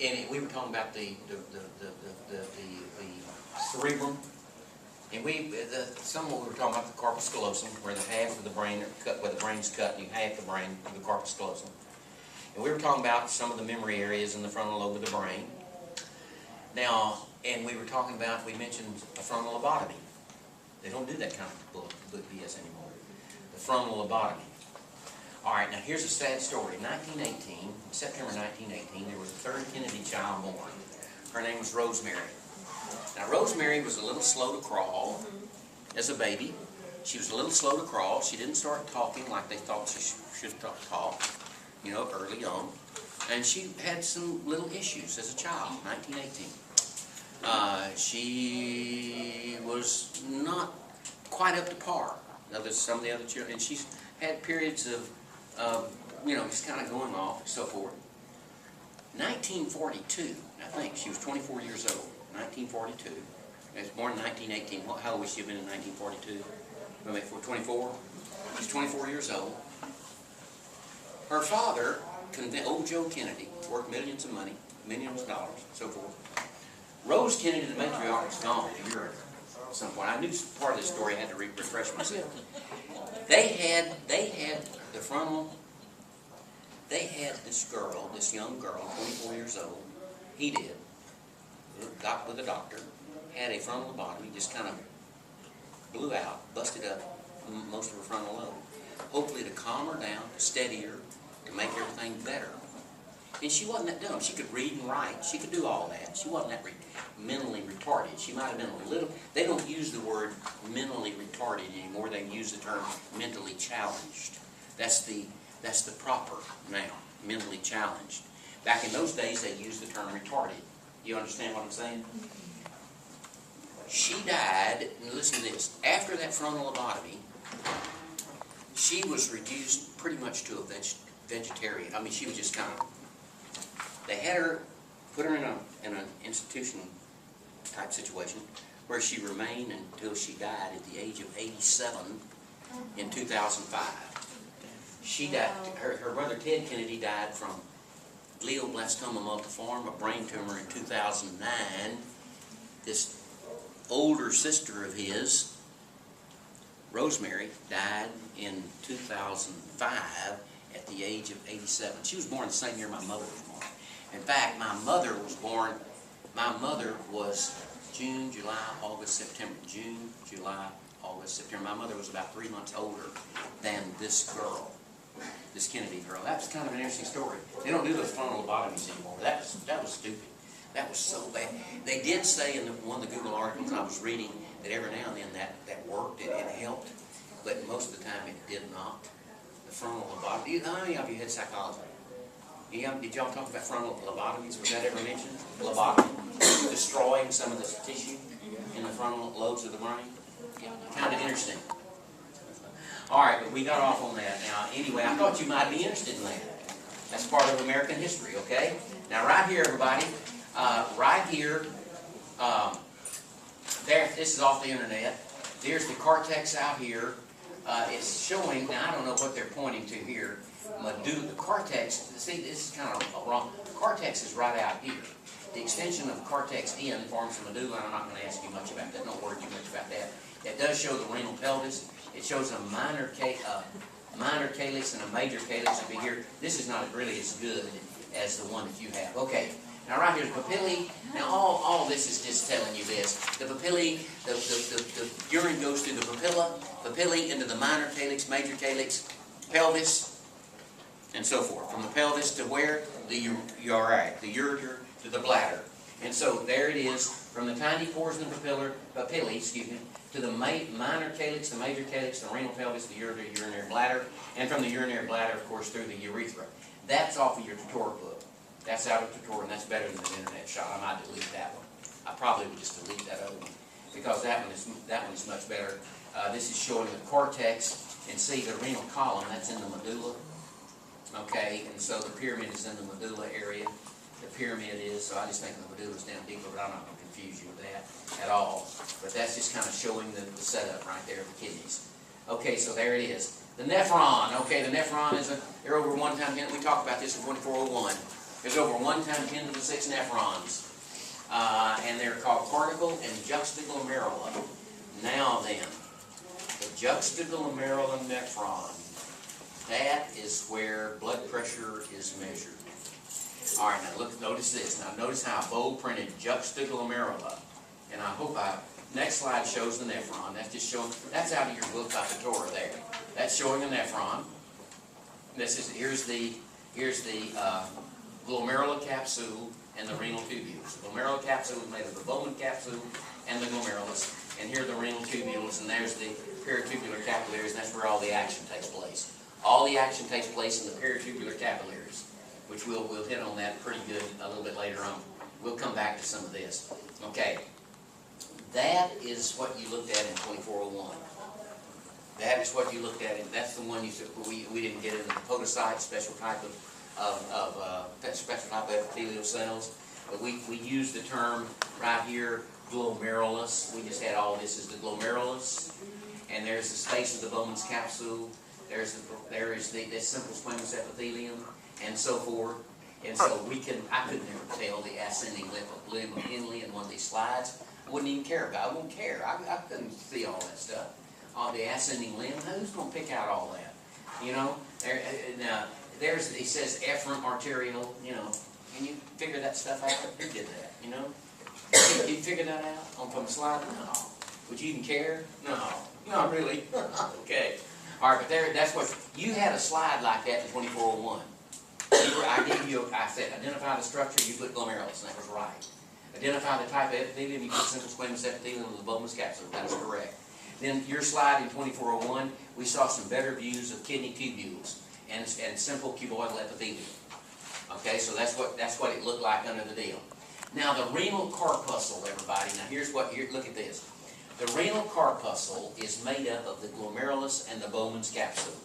and we were talking about the cerebrum, and somewhat we were talking about the corpus callosum, where the half of the brain cut, where the brain's cut, and you half the brain to the corpus callosum. And we were talking about some of the memory areas in the frontal lobe of the brain. Now, and we were talking about, we mentioned a frontal lobotomy. They don't do that kind of book BS anymore. The frontal lobotomy. All right, now here's a sad story. In 1918, September 1918, there was a third Kennedy child born. Her name was Rosemary. Now, Rosemary was a little slow to crawl as a baby. She was a little slow to crawl. She didn't start talking like they thought she should talk, you know, early on. And she had some little issues as a child, 1918. She was not quite up to par with some of the other children. And she's had periods of you know, just kind of going off and so forth. 1942, I think, she was 24 years old. 1942. She was born in 1918. How old was she been in 1942? 24? She's 24 years old. Her father, old Joe Kennedy, worked millions of money, millions of dollars, so forth. Rose Kennedy, the matriarch, was gone to Europe at some point. I knew part of this story. I had to refresh myself. They had the frontal. They had this girl, this young girl, 24 years old. He did. Got with a doctor. Had a frontal lobotomy. Just kind of blew out, busted up most of her frontal lobe. Hopefully to calm her down, to steady her, to make everything better. And she wasn't that dumb. She could read and write. She could do all that. She wasn't that mentally retarded. She might have been a little. They don't use the word mentally retarded anymore. They use the term mentally challenged. That's the proper noun, mentally challenged. Back in those days, they used the term retarded. You understand what I'm saying? She died, and listen to this, after that frontal lobotomy, she was reduced pretty much to a vegetarian. I mean, she was just kind of, they had her, put her in an institution type situation where she remained until she died at the age of 87 in 2005. She died, her brother Ted Kennedy died from glioblastoma multiforme, a brain tumor, in 2009. This older sister of his, Rosemary, died in 2005 at the age of 87. She was born the same year my mother was born. In fact, my mother was June, July, August, September. June, July, August, September. My mother was about 3 months older than this girl, this Kennedy girl. That's kind of an interesting story. They don't do those frontal lobotomies anymore. That was stupid. That was so bad. They did say in one of the Google articles I was reading that every now and then that worked, it helped, but most of the time it did not. The frontal lobotomy. How many of you had psychology? Did y'all talk about frontal lobotomies? Was that ever mentioned? Lobotomy. Destroying some of the tissue in the frontal lobes of the brain? Kind of interesting. All right, but we got off on that. Now, anyway, I thought you might be interested in that. That's part of American history, okay? Now, right here, everybody, right here, there. This is off the internet. There's the cortex out here. It's showing, now I don't know what they're pointing to here. Medulla, the cortex, see, this is kind of wrong. The cortex is right out here. The extension of the cortex in forms the medulla, and I'm not going to ask you much about that. Don't worry too much about that. It does show the renal pelvis. It shows a minor calyx and a major calyx over here. This is not really as good as the one that you have. Okay. Now right here, the papillae. Now all this is just telling you this. The papillae, the urine goes through the papillae into the minor calyx, major calyx, pelvis, and so forth. From the pelvis to where? The ureter to the bladder. And so there it is, from the tiny pores in the papillae, to the minor calyx, the major calyx, the renal pelvis, the ureter, urinary bladder, and from the urinary bladder, of course, through the urethra. That's off of your tutorial book. That's out of tutorial, and that's better than an internet shot. I might delete that one. I probably would just delete that other one, because that one is much better. This is showing the cortex, and see the renal column, that's in the medulla. Okay, and so the pyramid is in the medulla area. The pyramid is, so I just think the medulla is down deeper, but I'm not going to confuse you with that at all. But that's just kind of showing the setup right there of the kidneys. Okay, so there it is. The nephron. Okay, the nephron is they're over 1 times 10. We talked about this in 2401. There's over 1 times 10 to the 6 nephrons. And they're called cortical and juxtaglomerular. Now then, the juxtaglomerular nephron, that is where blood pressure is measured. All right, now look, notice this. Now notice how I bold printed juxtaglomerular. And I hope next slide shows the nephron. That's just showing, that's out of your book by the Torah there. That's showing a nephron. Here's the glomerular capsule and the renal tubules. The glomerular capsule is made of the Bowman capsule and the glomerulus. And here are the renal tubules, and there's the peritubular capillaries, and that's where all the action takes place. All the action takes place in the peritubular capillaries, which we'll hit on that pretty good a little bit later on. We'll come back to some of this. Okay, that is what you looked at in 2401. That is what you looked at, and that's the one you said we didn't get into the podocyte, special type of epithelial cells, but we used the term right here, glomerulus. We just had all this as the glomerulus, and there's the space of the Bowman's capsule. There is the simple squamous epithelium, and so forth. And so I could never tell the ascending limb of Henley in one of these slides. I wouldn't even care about it. I wouldn't care. I couldn't see all that stuff. The ascending limb, who's going to pick out all that? You know, it says efferent arterial, you know. Can you figure that stuff out? Who did that, you know? Can you figure that out from a slide? No. Would you even care? No. Not really. Okay. All right, but that's what, you had a slide like that in 2401. I said, identify the structure, you put glomerulus, and that was right. Identify the type of epithelium, you put simple squamous epithelium of the Bowman's capsule, that was correct. Then your slide in 2401, we saw some better views of kidney tubules and simple cuboidal epithelium. Okay, so that's what it looked like under the deal. Now the renal corpuscle, everybody. Now look at this. The renal corpuscle is made up of the glomerulus and the Bowman's capsule.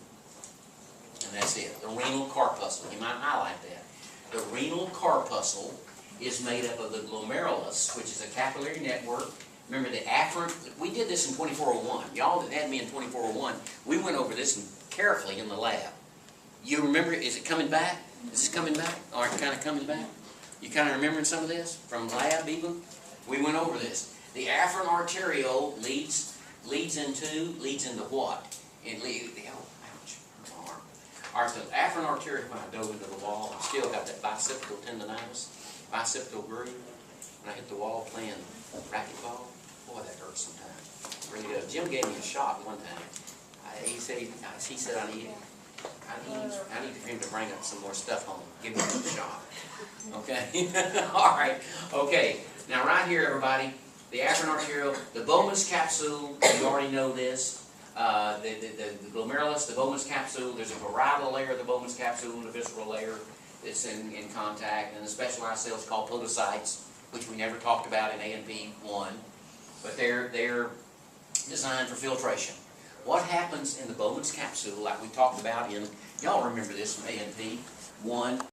And that's it. The renal corpuscle. You might highlight that. The renal corpuscle is made up of the glomerulus, which is a capillary network. Remember the afferent, we did this in 2401. Y'all that had me in 2401, we went over this carefully in the lab. You remember, is it coming back? Is this coming back? Or kind of coming back? You kind of remembering some of this from lab even? We went over this. The afferent arteriole leads into what? Ouch, my arm. All right, so the afferent arteriole, when I dove into the wall, I still got that bicipital tendonitis, bicipital groove. When I hit the wall playing racquetball, boy, that hurts sometimes. Really does. Jim gave me a shot one time. He said I need for him to bring up some more stuff home. Give me a shot. Okay? All right. Okay. Now right here, everybody, the afferent arteriole, the Bowman's capsule, you already know this. The glomerulus, the Bowman's capsule, there's a parietal layer of the Bowman's capsule and a visceral layer that's in contact, and the specialized cells called podocytes, which we never talked about in A&P 1, but they're designed for filtration. What happens in the Bowman's capsule, like we talked about in, y'all remember this from A&P 1,